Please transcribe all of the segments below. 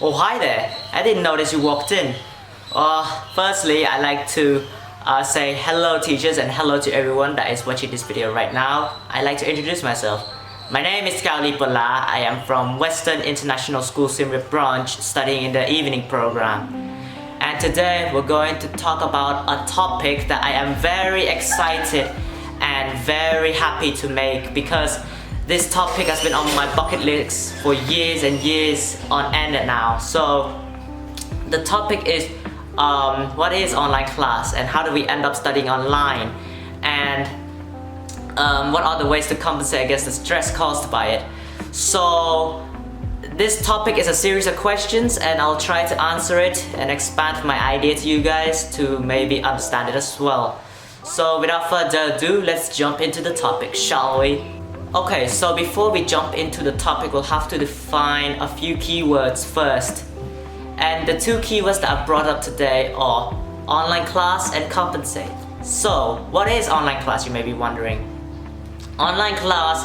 Oh, hi there. I didn't notice you walked in. Firstly, I'd like to say hello teachers and hello to everyone that is watching this video right now. I'd like to introduce myself. My name is Pola. I am from Western International School Siem Reap branch, studying in the evening program. And today we're going to talk about a topic that I am very excited and very happy to make, because this topic has been on my bucket list for years and years on end now. So the topic is what is online class and how do we end up studying online, and what are the ways to compensate against the stress caused by it. So this topic is a series of questions and I'll try to answer it and expand my idea to you guys to maybe understand it as well. So without further ado, let's jump into the topic, shall we? Okay, so before we jump into the topic, we'll have to define a few keywords first. And the two keywords that I brought up today are online class and compensate. So, what is online class, you may be wondering? Online class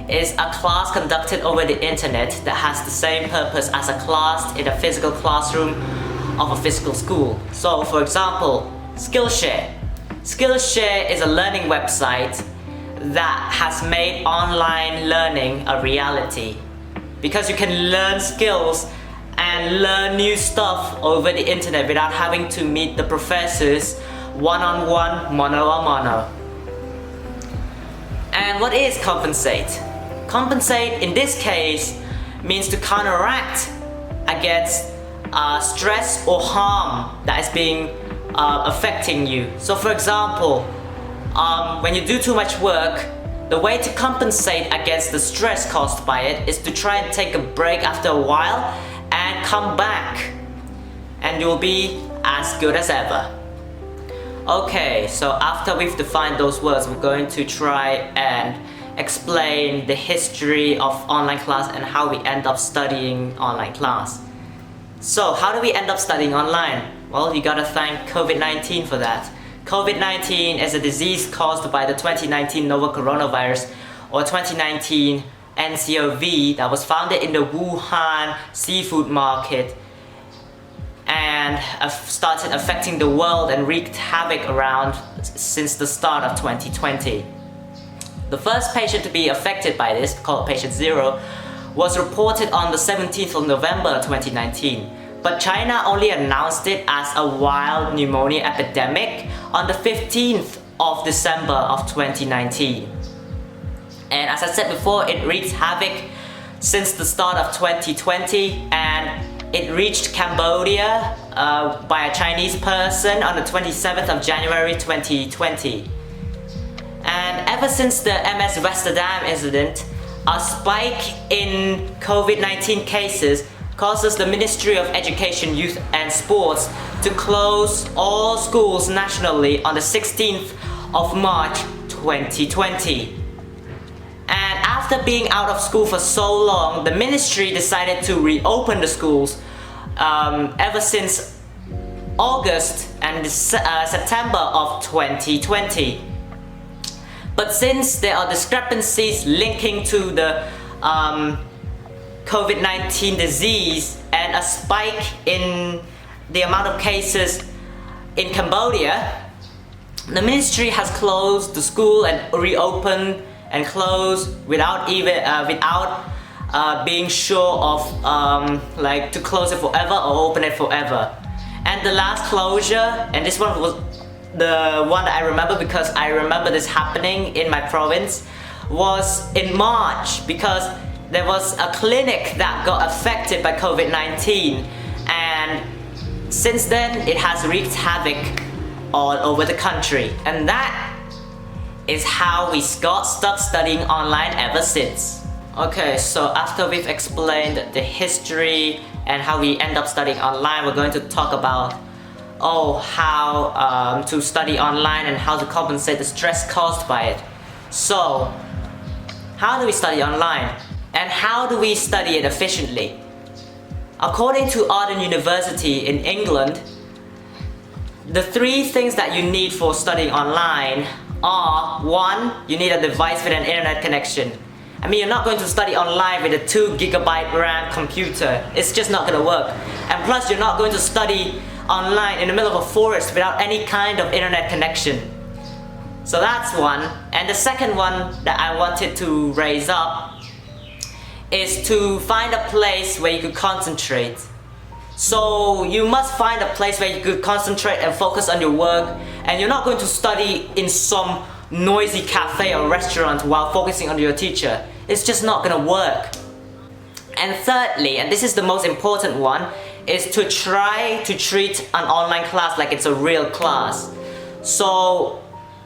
is a class conducted over the internet that has the same purpose as a class in a physical classroom of a physical school. So, for example, Skillshare. Skillshare is a learning website that has made online learning a reality, because you can learn skills and learn new stuff over the internet without having to meet the professors one-on-one, mano-a-mano. And what is compensate? Compensate in this case means to counteract against stress or harm that is being affecting you. So for example, when you do too much work, the way to compensate against the stress caused by it is to try and take a break after a while and come back, and you'll be as good as ever. Okay, so after we've defined those words, we're going to try and explain the history of online class and how we end up studying online class. So how do we end up studying online? Well, you gotta thank COVID-19 for that. COVID-19 is a disease caused by the 2019 novel coronavirus, or 2019 NCOV, that was founded in the Wuhan seafood market and started affecting the world and wreaked havoc around since the start of 2020. The first patient to be affected by this, called patient 0, was reported on the 17th of November 2019. But China only announced it as a wild pneumonia epidemic on the 15th of December of 2019. And as I said before, it wreaked havoc since the start of 2020, and it reached Cambodia by a Chinese person on the 27th of January 2020. And ever since the MS Westerdam incident, a spike in COVID-19 cases causes the Ministry of Education, Youth and Sports to close all schools nationally on the 16th of March 2020. And after being out of school for so long, the ministry decided to reopen the schools ever since August and September of 2020. But since there are discrepancies linking to the COVID-19 disease and a spike in the amount of cases in Cambodia, the ministry has closed the school and reopened and closed without being sure of like to close it forever or open it forever. And the last closure, and this one was the one that I remember because I remember this happening in my province, was in March, because there was a clinic that got affected by COVID-19, and since then it has wreaked havoc all over the country. And that is how we got stuck studying online ever since. Okay, so after we've explained the history and how we end up studying online, we're going to talk about how to study online and how to compensate the stress caused by it. So, how do we study online? And how do we study it efficiently? According to Arden University in England, the three things that you need for studying online are: 1. You need a device with an internet connection. I mean, you're not going to study online with a 2 GB RAM computer. It's just not gonna work. And plus, you're not going to study online in the middle of a forest without any kind of internet connection. So that's one. And the second one that I wanted to raise up is to find a place where you could concentrate. So you must find a place where you could concentrate and focus on your work, and you're not going to study in some noisy cafe or restaurant while focusing on your teacher. It's just not gonna work. And thirdly, and this is the most important one, is to try to treat an online class like it's a real class. So,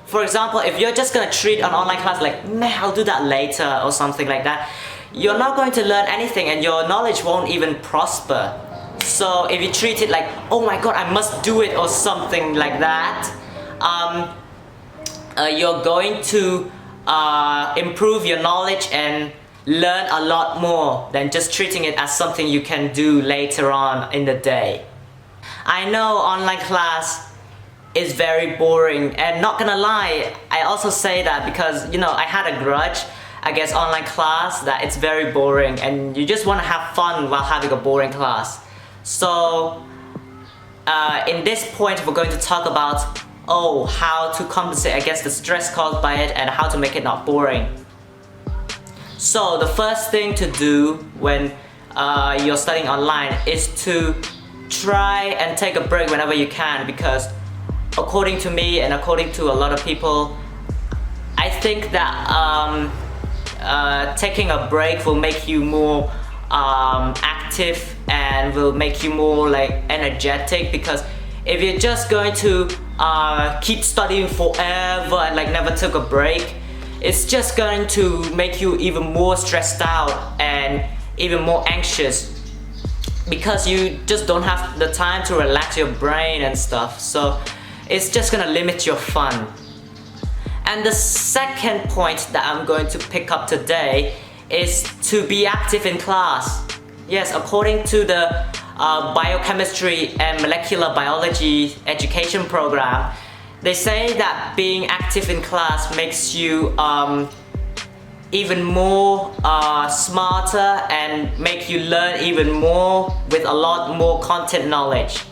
for example, if you're just gonna treat an online class like, meh, I'll do that later or something like that, you're not going to learn anything and your knowledge won't even prosper. So if you treat it like, oh my god, I must do it or something like that, you're going to improve your knowledge and learn a lot more than just treating it as something you can do later on in the day. I know online class is very boring, and not gonna lie, I also say that because, you know, I had a grudge against online class, that it's very boring and you just want to have fun while having a boring class. So in this point, we're going to talk about how to compensate against the stress caused by it and how to make it not boring. So the first thing to do when you're studying online is to try and take a break whenever you can, because according to me and according to a lot of people, I think that taking a break will make you more active and will make you more like energetic, because if you're just going to keep studying forever and like never took a break, it's just going to make you even more stressed out and even more anxious, because you just don't have the time to relax your brain and stuff. So it's just gonna limit your fun. And the second point that I'm going to pick up today is to be active in class. Yes, according to the biochemistry and molecular biology education program, they say that being active in class makes you even more smarter and make you learn even more with a lot more content knowledge.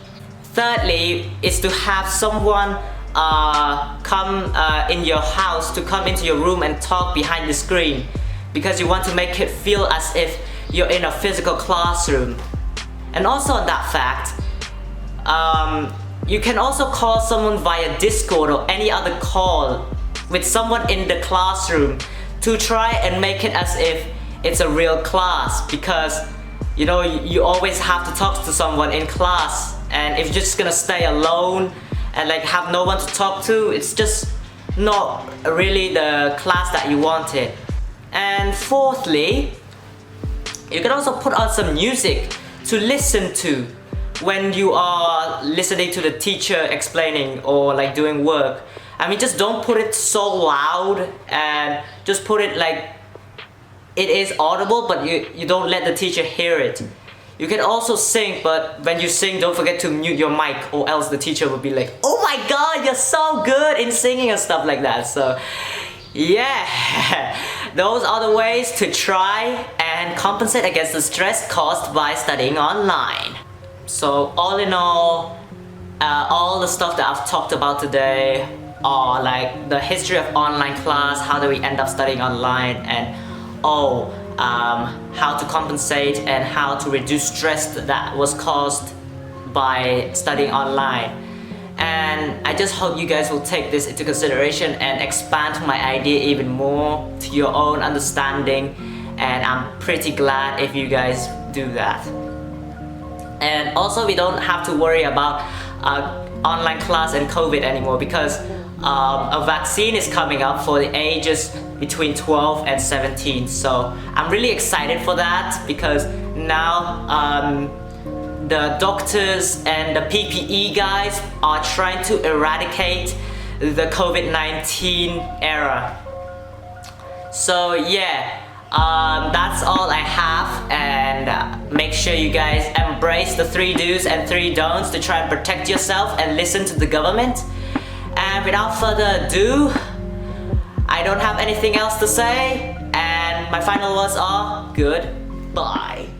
Thirdly is to have someone come in your house, to come into your room and talk behind the screen, because you want to make it feel as if you're in a physical classroom. And also on that fact, you can also call someone via Discord or any other call with someone in the classroom to try and make it as if it's a real class, because you know, you always have to talk to someone in class, and if you're just gonna stay alone and like have no one to talk to, it's just not really the class that you wanted. And fourthly, you can also put on some music to listen to when you are listening to the teacher explaining or like doing work. I mean, just don't put it so loud, and just put it like it is audible, but you don't let the teacher hear it. You can also sing, but when you sing, don't forget to mute your mic, or else the teacher will be like, oh my god, you're so good in singing and stuff like that. So yeah, those are the ways to try and compensate against the stress caused by studying online. So all in all the stuff that I've talked about today are like the history of online class, how do we end up studying online, and how to compensate and how to reduce stress that was caused by studying online. And I just hope you guys will take this into consideration and expand my idea even more to your own understanding, and I'm pretty glad if you guys do that. And also, we don't have to worry about online class and COVID anymore, because a vaccine is coming up for the ages between 12 and 17. So I'm really excited for that, because now the doctors and the PPE guys are trying to eradicate the COVID-19 era. So yeah, that's all I have, and make sure you guys embrace the 3 do's and 3 don'ts to try and protect yourself and listen to the government. And without further ado, I don't have anything else to say, and my final words are goodbye.